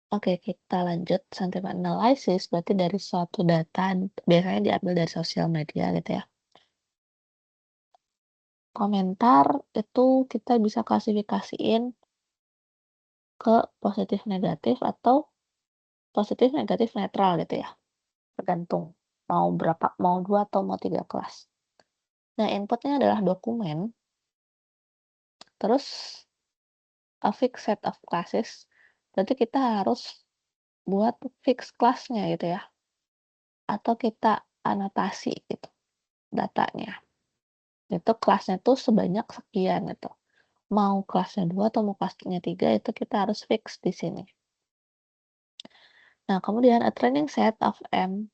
Oke, kita lanjut sentiment analysis, berarti dari suatu data biasanya diambil dari sosial media gitu ya. Komentar itu kita bisa klasifikasiin ke positif negatif atau positif negatif netral gitu ya. Tergantung mau berapa, mau 2 atau mau 3 kelas. Nah, inputnya adalah dokumen, terus a fixed set of classes. Berarti kita harus buat fix kelasnya gitu ya, atau kita anotasi gitu datanya. Itu kelasnya tuh sebanyak sekian gitu. Mau kelasnya 2 atau mau kelasnya 3 itu kita harus fix di sini. Nah, kemudian a training set of M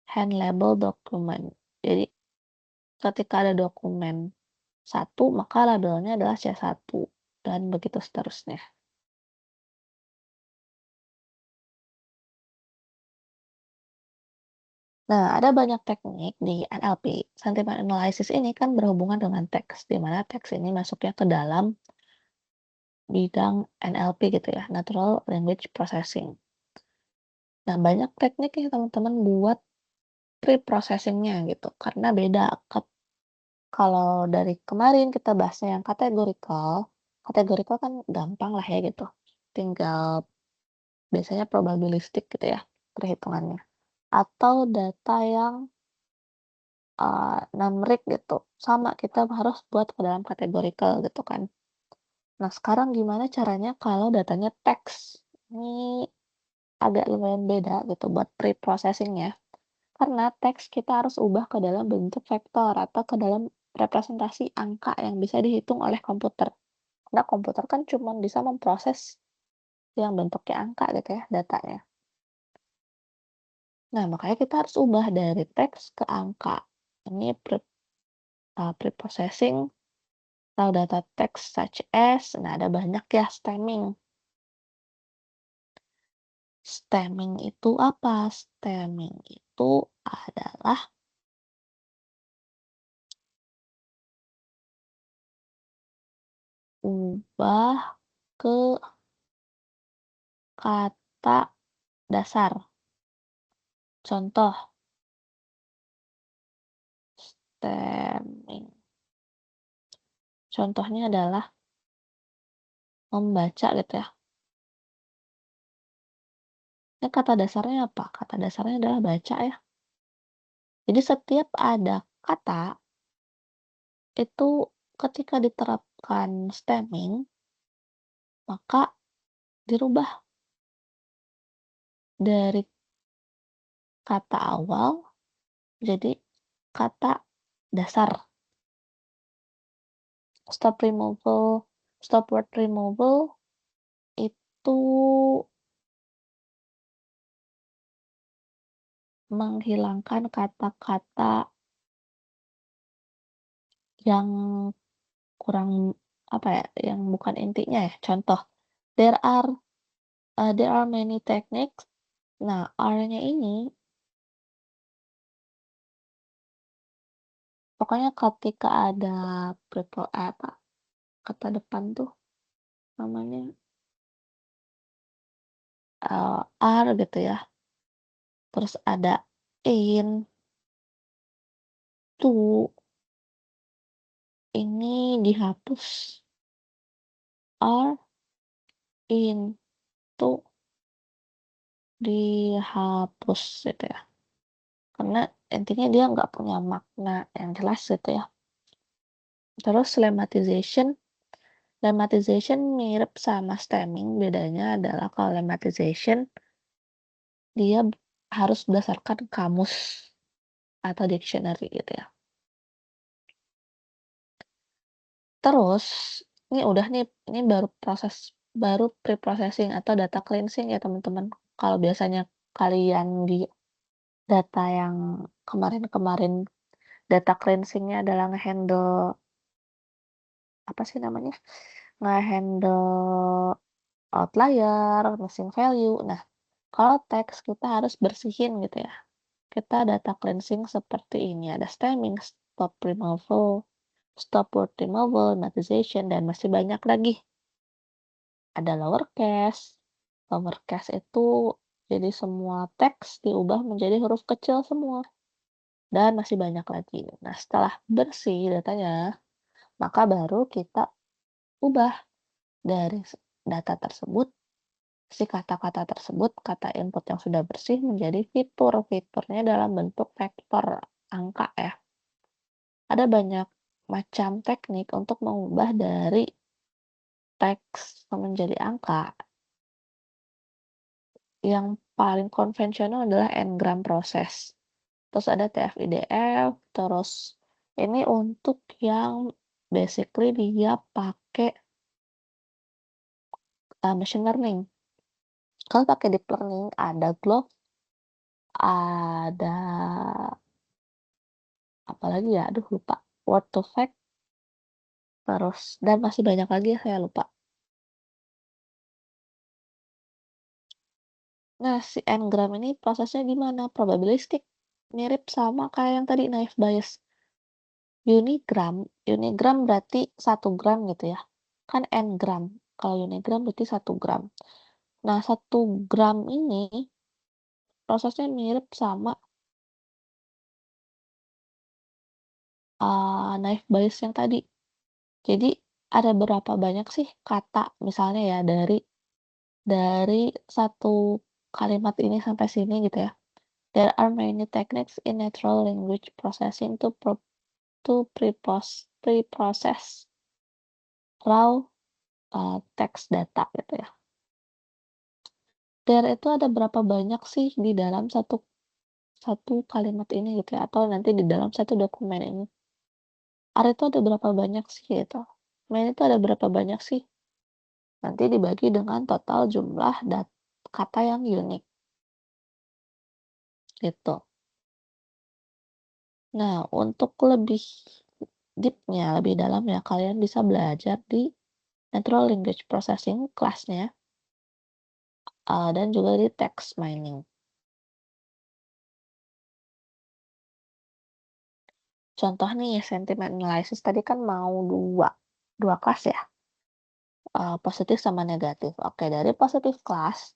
hand label document. Jadi ketika ada dokumen satu, maka labelnya adalah C1 dan begitu seterusnya. Nah, ada banyak teknik di NLP. Sentiment analysis ini kan berhubungan dengan teks, di mana teks ini masuknya ke dalam bidang NLP gitu ya, Natural Language Processing. Nah, banyak teknik yang teman-teman buat pre-processing-nya gitu, karena beda. Kalau dari kemarin kita bahasnya yang kategorikal, kategorikal kan gampang lah ya gitu. Tinggal biasanya probabilistik gitu ya perhitungannya. Atau data yang numerik gitu, sama kita harus buat ke dalam kategorikal gitu kan. Nah, sekarang gimana caranya kalau datanya teks? Ini agak lumayan beda gitu buat pre-processing-nya. Karena teks kita harus ubah ke dalam bentuk vektor atau ke dalam representasi angka yang bisa dihitung oleh komputer. Karena komputer kan cuma bisa memproses yang bentuknya angka gitu ya, datanya. Nah, makanya kita harus ubah dari teks ke angka. Ini pre-processing atau data text such as, nah ada banyak ya stemming. Stemming itu apa? Stemming itu adalah ubah ke kata dasar. Contoh, stemming. Contohnya adalah membaca gitu ya. Ini kata dasarnya apa? Kata dasarnya adalah baca ya. Jadi setiap ada kata itu ketika diterapkan stemming, maka dirubah dari kata awal jadi kata dasar. Stop removal, stop word removal itu menghilangkan kata-kata yang kurang apa ya, yang bukan intinya ya. Contoh, there are many techniques. Nah, R-nya ini pokoknya ketika ada apa, kata depan tuh namanya R gitu ya. Terus ada in, to, ini dihapus. R, in, to dihapus gitu ya. Karena intinya dia nggak punya makna yang jelas gitu ya. Terus lemmatization mirip sama stemming, bedanya adalah kalau lemmatization dia harus berdasarkan kamus atau dictionary gitu ya. Terus ini udah nih, ini baru pre-processing atau data cleansing ya teman-teman. Kalau biasanya kalian di data yang kemarin-kemarin data cleansing-nya adalah ngehandle apa sih namanya, ngehandle outlier, missing value. Nah, kalau teks kita harus bersihin gitu ya. Kita data cleansing seperti ini, ada stemming, stop word removal, lemmatization, dan masih banyak lagi. Ada lowercase, Lowercase itu jadi semua teks diubah menjadi huruf kecil semua, dan masih banyak lagi. Nah, setelah bersih datanya, maka baru kita ubah dari data tersebut, si kata-kata tersebut, kata input yang sudah bersih menjadi fitur. Fiturnya dalam bentuk vektor angka ya. Ada banyak macam teknik untuk mengubah dari teks menjadi angka. Yang paling konvensional adalah n-gram proses. Terus ada TF-IDF, terus ini untuk yang basically dia pakai machine learning. Kalau pakai deep learning ada Glove, ada apalagi ya, aduh lupa, Word2Vec, terus dan masih banyak lagi ya saya lupa. Nah, si n-gram ini prosesnya gimana? Probabilistik, mirip sama kayak yang tadi naive Bayes. Unigram berarti 1 gram gitu ya. Kan n-gram. Kalau unigram berarti 1 gram. Nah, 1 gram ini prosesnya mirip sama naive Bayes yang tadi. Jadi ada berapa banyak sih kata misalnya ya dari satu kalimat ini sampai sini gitu ya. There are many techniques in natural language processing to pre-process raw text data gitu ya. There itu ada berapa banyak sih di dalam satu satu kalimat ini gitu ya, atau nanti di dalam satu dokumen ini. R itu ada berapa banyak sih gitu. Main itu ada berapa banyak sih? Nanti dibagi dengan total jumlah kata yang unik gitu. Nah, untuk lebih deep-nya, lebih dalam ya, kalian bisa belajar di Natural Language Processing kelasnya, dan juga di text mining. Contoh nih, sentiment analysis tadi kan mau dua kelas ya, positif sama negatif. Oke, dari positif kelas,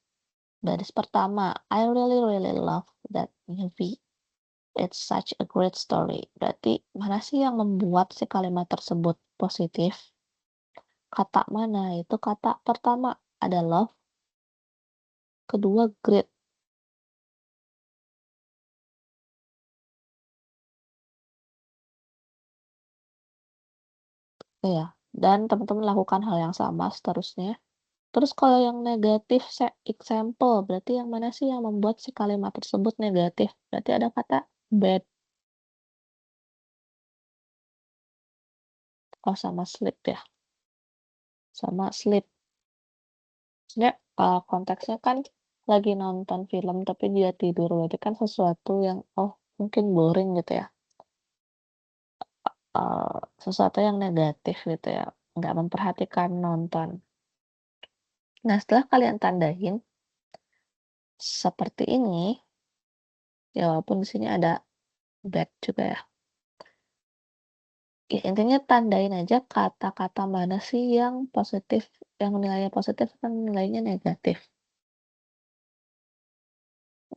baris pertama, I really really love that movie. It's such a great story. Berarti mana sih yang membuat si kalimat tersebut positif? Kata mana? Itu kata pertama ada love, kedua great. Ya, dan teman-teman lakukan hal yang sama seterusnya. Terus kalau yang negatif, example, berarti yang mana sih yang membuat si kalimat tersebut negatif? Berarti ada kata bad. Oh, sama sleep ya. Sama sleep. Sebenarnya konteksnya kan lagi nonton film tapi dia tidur. Berarti kan sesuatu yang, oh mungkin boring gitu ya. Sesuatu yang negatif gitu ya. Nggak memperhatikan nonton. Nah, setelah kalian tandain seperti ini, ya walaupun di sini ada bad juga ya. Ya, intinya tandain aja kata-kata mana sih yang positif, yang nilainya positif dan nilainya negatif.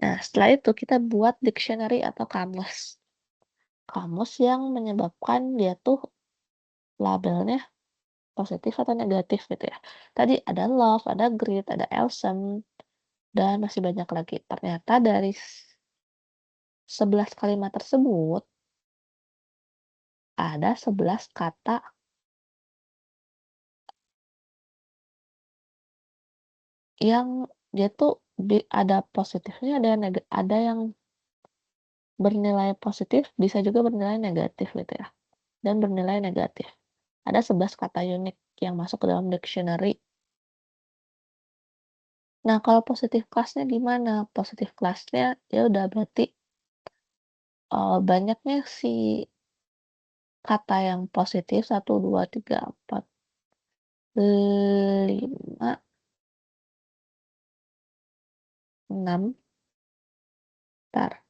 Nah, setelah itu kita buat dictionary atau kamus. Kamus yang menyebabkan dia tuh labelnya positif atau negatif gitu ya. Tadi ada love, ada great, ada awesome, dan masih banyak lagi. Ternyata dari 11 kalimat tersebut ada 11 kata yang dia tuh ada positifnya, ada yang bernilai positif, bisa juga bernilai negatif gitu ya, dan bernilai negatif. Ada 11 kata unik yang masuk ke dalam dictionary. Nah, kalau positif kelasnya gimana? Positif kelasnya ya udah berarti banyaknya si kata yang positif 1, 2, 3, 4, 5, 6, bentar,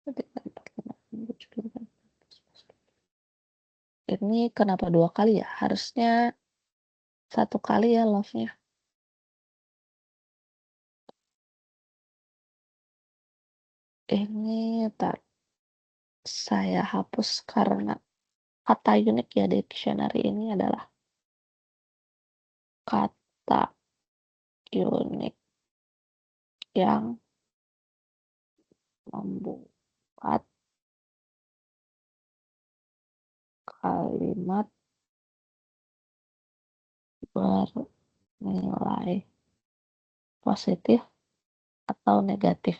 1, 2, 3, 4, 5, 6, 7, 8, 9, 10. Ini kenapa 2 kali ya? Harusnya 1 kali ya love-nya. Ini entar saya hapus karena kata unik ya dictionary ini adalah kata unik yang membuat kalimat bernilai positif atau negatif.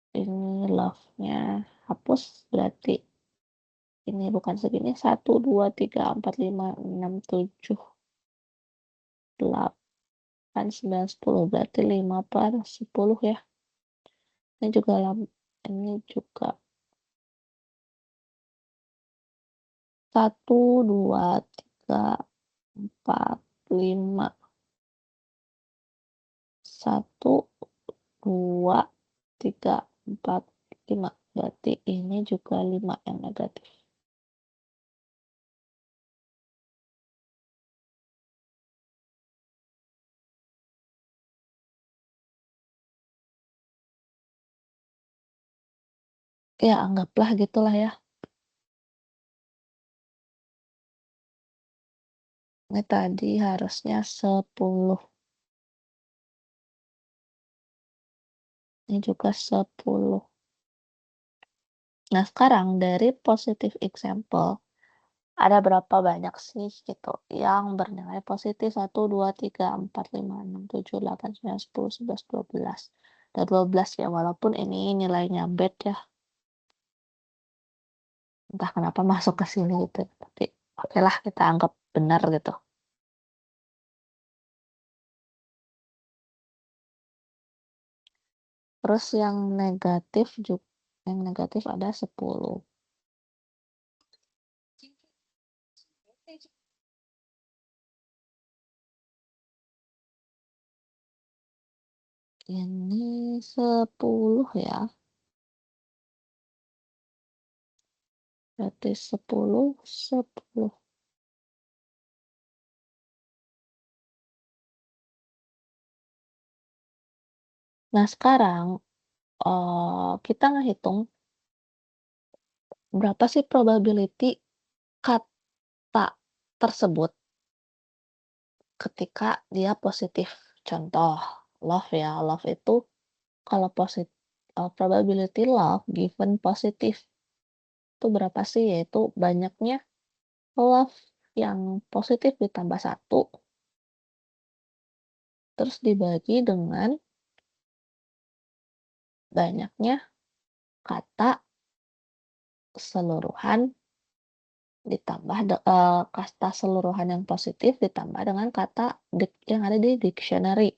Ini love-nya hapus berarti ini bukan segini, 1, 2, 3, 4, 5, 6, 7, 8, 9, 10 berarti 5/10 ya. Ini juga ini juga 1, 2, 3, 4, 5. 1, 2, 3, 4, 5 berarti ini juga 5 yang negatif. Ya anggaplah gitulah ya. Ini tadi harusnya 10, ini juga 10. Nah sekarang dari positive example, ada berapa banyak sih gitu yang bernilai positif? 1, 2, 3, 4, 5, 6, 7, 8, 9, 10, 11, 12. Ada 12 ya, walaupun ini nilainya bad ya, entah kenapa masuk ke sini gitu, tapi oke lah kita anggap benar gitu. Terus yang negatif ada 10. Ini 10 ya, berarti 10, 10. Nah sekarang, kita ngehitung berapa sih probability kata tersebut ketika dia positif. Contoh, love ya, love itu kalau probability love given positif itu berapa sih? Yaitu banyaknya love yang positif ditambah 1, terus dibagi dengan banyaknya kata seluruhan kata seluruhan yang positif ditambah dengan kata yang ada di dictionary.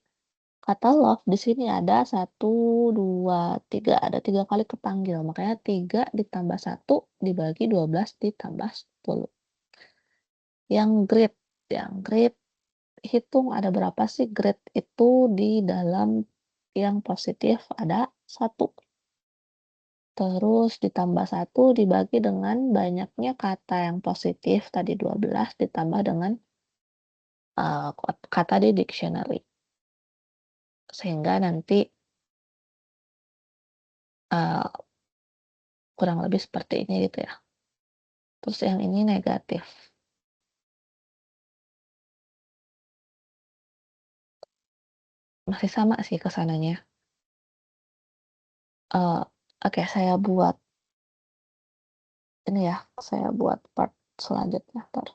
Kata love di sini ada 1, 2, 3, ada 3 kali kepanggil, makanya 3 ditambah 1 dibagi 12 ditambah 10. Yang great hitung ada berapa sih grade itu di dalam yang positif ada 1. Terus ditambah 1 dibagi dengan banyaknya kata yang positif tadi 12 ditambah dengan, kata di dictionary. Sehingga nanti, eee, kurang lebih seperti ini gitu ya. Terus yang ini negatif. Masih sama sih kesananya. Eee, oke saya buat ini ya, saya buat part selanjutnya entar.